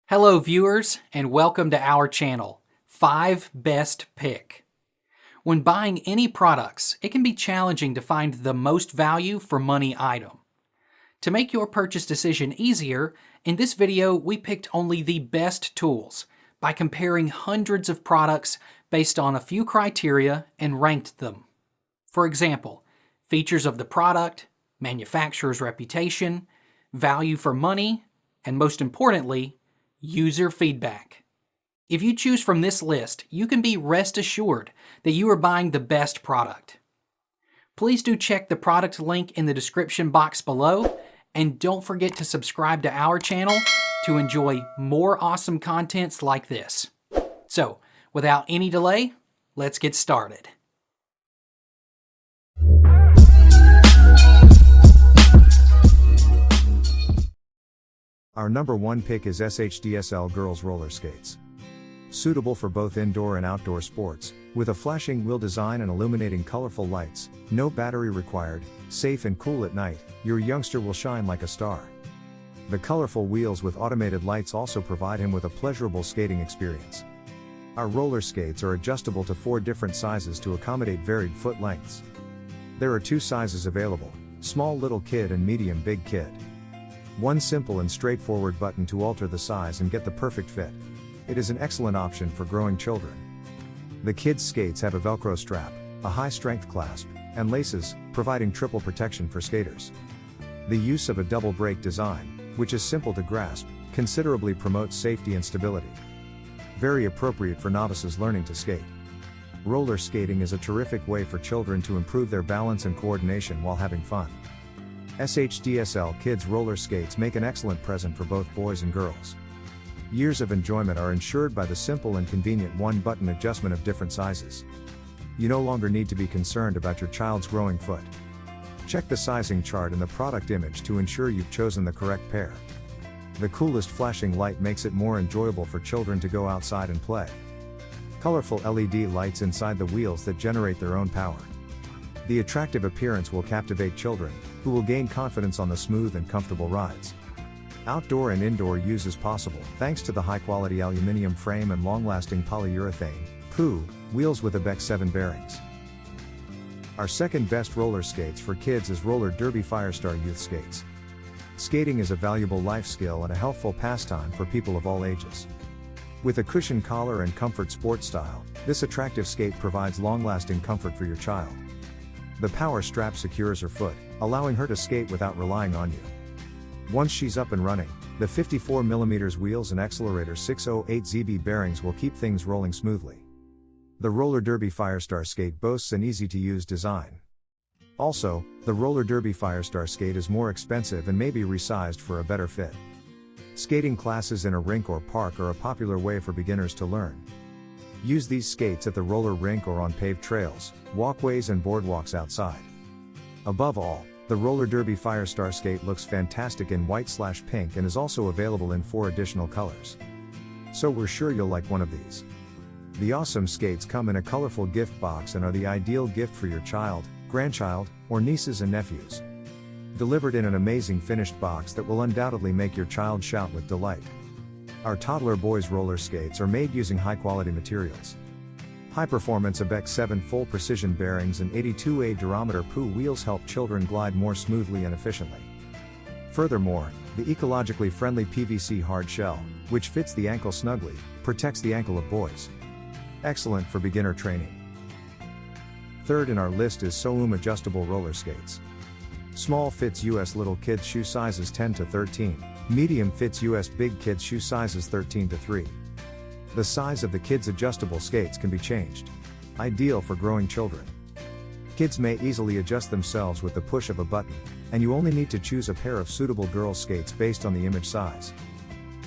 Hello viewers, and welcome to our channel, 5 Best Pick. When buying any products, it can be challenging to find the most value for money item. To make your purchase decision easier, in this video we picked only the best tools by comparing hundreds of products based on a few criteria and ranked them. For example, features of the product, manufacturer's reputation, value for money, and most importantly, user feedback. If you choose from this list, you can be rest assured that you are buying the best product. Please do check the product link in the description box below, and don't forget to subscribe to our channel to enjoy more awesome contents like this. So, without any delay, let's get started. Our number one pick is SHDSL Girls Roller Skates. Suitable for both indoor and outdoor sports, with a flashing wheel design and illuminating colorful lights, no battery required, safe and cool at night, your youngster will shine like a star. The colorful wheels with automated lights also provide him with a pleasurable skating experience. Our roller skates are adjustable to 4 different sizes to accommodate varied foot lengths. There are 2 sizes available, small little kid and medium big kid. One simple and straightforward button to alter the size and get the perfect fit. It is an excellent option for growing children. The kids' skates have a Velcro strap, a high-strength clasp, and laces, providing triple protection for skaters. The use of a double brake design, which is simple to grasp, considerably promotes safety and stability. Very appropriate for novices learning to skate. Roller skating is a terrific way for children to improve their balance and coordination while having fun. SHDSL Kids Roller Skates make an excellent present for both boys and girls. Years of enjoyment are ensured by the simple and convenient one-button adjustment of different sizes. You no longer need to be concerned about your child's growing foot. Check the sizing chart in the product image to ensure you've chosen the correct pair. The coolest flashing light makes it more enjoyable for children to go outside and play. Colorful LED lights inside the wheels that generate their own power. The attractive appearance will captivate children, who will gain confidence on the smooth and comfortable rides. Outdoor and indoor use is possible thanks to the high-quality aluminum frame and long-lasting polyurethane (PU) wheels with ABEX 7 bearings. Our second best roller skates for kids is Roller Derby Firestar Youth Skates. Skating is a valuable life skill and a healthful pastime for people of all ages. With a cushion collar and comfort sport style, this attractive skate provides long-lasting comfort for your child. The power strap secures her foot, allowing her to skate without relying on you. Once she's up and running, the 54mm wheels and accelerator 608ZB bearings will keep things rolling smoothly. The Roller Derby Firestar skate boasts an easy-to-use design. Also, the Roller Derby Firestar skate is more expensive and may be resized for a better fit. Skating classes in a rink or park are a popular way for beginners to learn. Use these skates at the roller rink or on paved trails, walkways and boardwalks outside. Above all, the Roller Derby Firestar skate looks fantastic in white/pink and is also available in 4 additional colors. So we're sure you'll like one of these. The awesome skates come in a colorful gift box and are the ideal gift for your child, grandchild, or nieces and nephews. Delivered in an amazing finished box that will undoubtedly make your child shout with delight. Our toddler boys' roller skates are made using high-quality materials. High-performance ABEX 7 full precision bearings and 82A durometer PU wheels help children glide more smoothly and efficiently. Furthermore, the ecologically friendly PVC hard shell, which fits the ankle snugly, protects the ankle of boys. Excellent for beginner training. Third in our list is Sowume adjustable roller skates. Small fits US little kids shoe sizes 10 to 13. Medium fits US big kids shoe sizes 13 to 3. The size of the kids' adjustable skates can be changed. Ideal for growing children. Kids may easily adjust themselves with the push of a button, and you only need to choose a pair of suitable girls' skates based on the image size.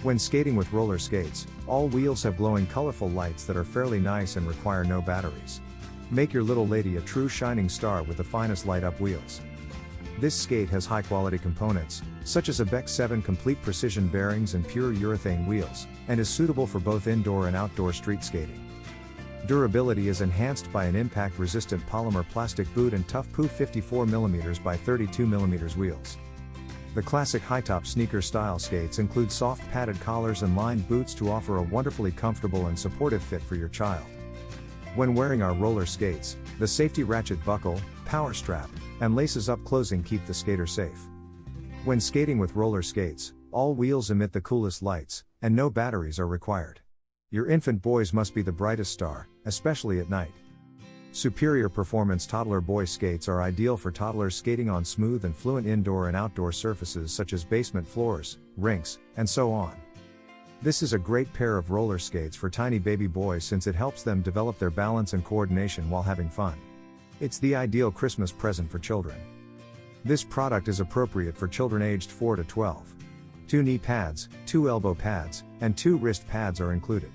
When skating with roller skates, all wheels have glowing colorful lights that are fairly nice and require no batteries. Make your little lady a true shining star with the finest light-up wheels. This skate has high-quality components, such as ABEX 7 complete precision bearings and pure urethane wheels, and is suitable for both indoor and outdoor street skating. Durability is enhanced by an impact-resistant polymer plastic boot and tough PU 54mm by 32mm wheels. The classic high-top sneaker-style skates include soft padded collars and lined boots to offer a wonderfully comfortable and supportive fit for your child. When wearing our roller skates, the safety ratchet buckle, power strap, and laces-up closing keep the skater safe. When skating with roller skates, all wheels emit the coolest lights, and no batteries are required. Your infant boys must be the brightest star, especially at night. Superior performance toddler boy skates are ideal for toddlers skating on smooth and fluent indoor and outdoor surfaces such as basement floors, rinks, and so on. This is a great pair of roller skates for tiny baby boys since it helps them develop their balance and coordination while having fun. It's the ideal Christmas present for children. This product is appropriate for children aged 4 to 12. 2 knee pads, 2 elbow pads, and 2 wrist pads are included.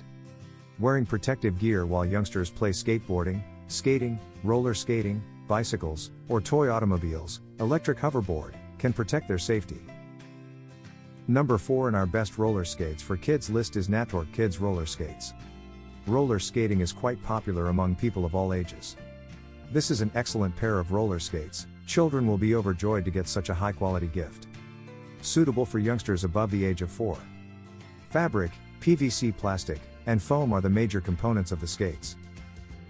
Wearing protective gear while youngsters play skateboarding, skating, roller skating, bicycles, or toy automobiles, electric hoverboard, can protect their safety. Number 4 in our best roller skates for kids list is Nattork Kids Roller Skates. Roller skating is quite popular among people of all ages. This is an excellent pair of roller skates. Children will be overjoyed to get such a high-quality gift. Suitable for youngsters above the age of 4. Fabric, PVC plastic, and foam are the major components of the skates.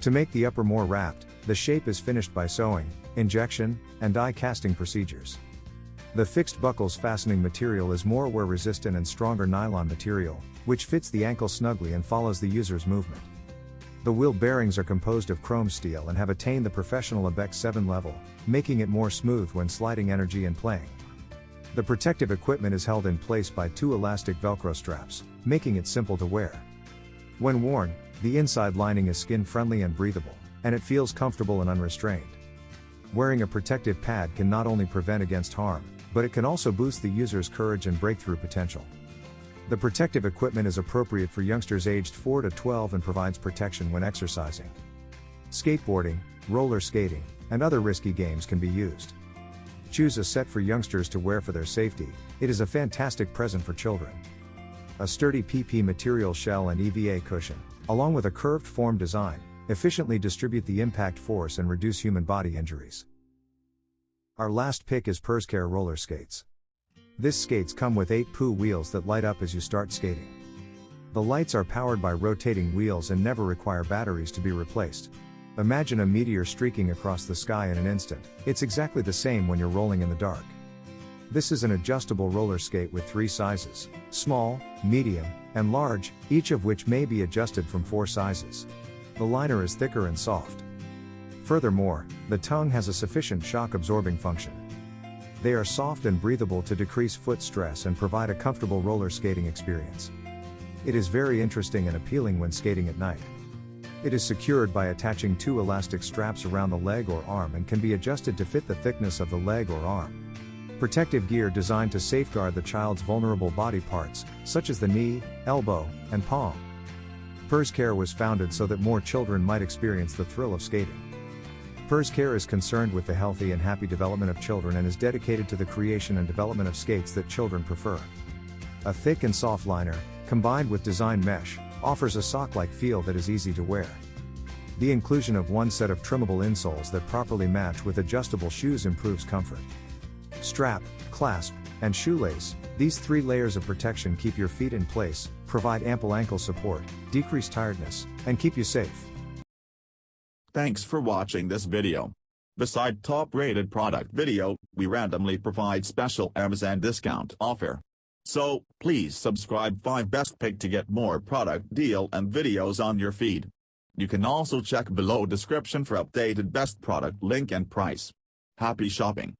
To make the upper more wrapped, the shape is finished by sewing, injection, and die casting procedures. The fixed buckle's fastening material is more wear-resistant and stronger nylon material, which fits the ankle snugly and follows the user's movement. The wheel bearings are composed of chrome steel and have attained the professional ABEX 7 level, making it more smooth when sliding energy and playing. The protective equipment is held in place by 2 elastic Velcro straps, making it simple to wear. When worn, the inside lining is skin-friendly and breathable, and it feels comfortable and unrestrained. Wearing a protective pad can not only prevent against harm, but it can also boost the user's courage and breakthrough potential. The protective equipment is appropriate for youngsters aged 4 to 12 and provides protection when exercising. Skateboarding, roller skating, and other risky games can be used. Choose a set for youngsters to wear for their safety. It is a fantastic present for children. A sturdy PP material shell and EVA cushion, along with a curved form design, efficiently distribute the impact force and reduce human body injuries. Our last pick is Perzcare roller skates. These skates come with 8 POO wheels that light up as you start skating. The lights are powered by rotating wheels and never require batteries to be replaced. Imagine a meteor streaking across the sky in an instant. It's exactly the same when you're rolling in the dark. This is an adjustable roller skate with 3 sizes: small, medium, and large, each of which may be adjusted from 4 sizes. The liner is thicker and soft. Furthermore, the tongue has a sufficient shock-absorbing function. They are soft and breathable to decrease foot stress and provide a comfortable roller skating experience. It is very interesting and appealing when skating at night. It is secured by attaching 2 elastic straps around the leg or arm and can be adjusted to fit the thickness of the leg or arm. Protective gear designed to safeguard the child's vulnerable body parts, such as the knee, elbow, and palm. Perzcare was founded so that more children might experience the thrill of skating. Perzcare is concerned with the healthy and happy development of children and is dedicated to the creation and development of skates that children prefer. A thick and soft liner, combined with design mesh, offers a sock-like feel that is easy to wear. The inclusion of 1 set of trimmable insoles that properly match with adjustable shoes improves comfort. Strap, clasp, and shoelace, these 3 layers of protection keep your feet in place, provide ample ankle support, decrease tiredness, and keep you safe. Thanks for watching this video. Beside top-rated product video, we randomly provide special Amazon discount offer. So, please subscribe 5 Best Pick to get more product deal and videos on your feed. You can also check below description for updated best product link and price. Happy shopping!